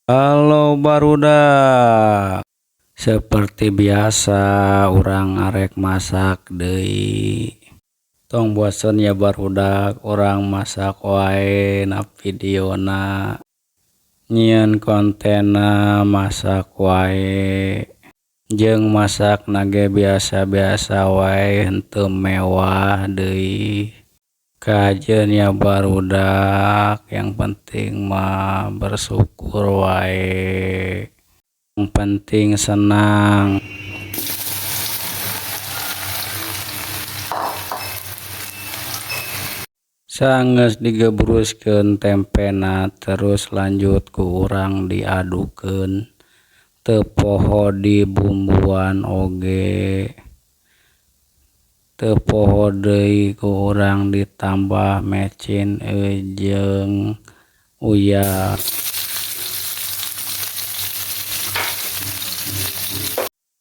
Halo barudak, seperti biasa orang arek masak deui. Tong bosen ya barudak, orang masak wae na videona. Nyieun kontena masak wae. Jeung masak ge biasa-biasa wae henteu mewah deui. Kajeun ya barudak, yang penting mah bersyukur wae, yang penting senang. Sanggeus digebruskeun tempena terus lanjut ku urang diadukeun, teu poho dibumbuan oge. Teu poho deui ku urang ditambah mecin jeung uyah.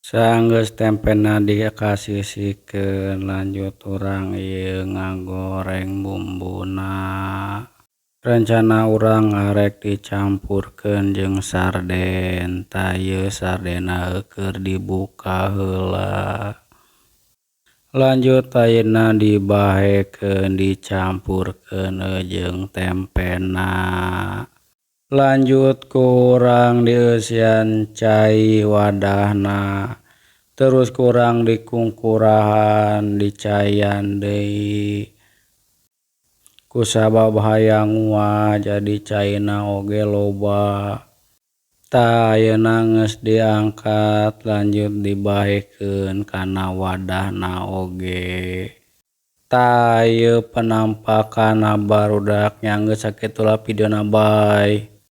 Sanggeus tempena dikasisikeun lanjut urang ieu ngagoreng bumbuna. Rencana urang arek dicampurkeun jeung sarden, tah ieu sardena keur dibuka heula. Lanjut ayeuna dibahekeun dicampurkeun jeung tempena. Lanjut ku urang dieusian cai wadahna, terus ku urang dikungkurahan dicaian deui. Kusabab hayang nguah jadi caina oge loba. Tah ayeuna geus diangkat lanjut dibahekeun kana wadahna oge. Tah ieu penampakanna barudak nya geus sakitulah videona bye.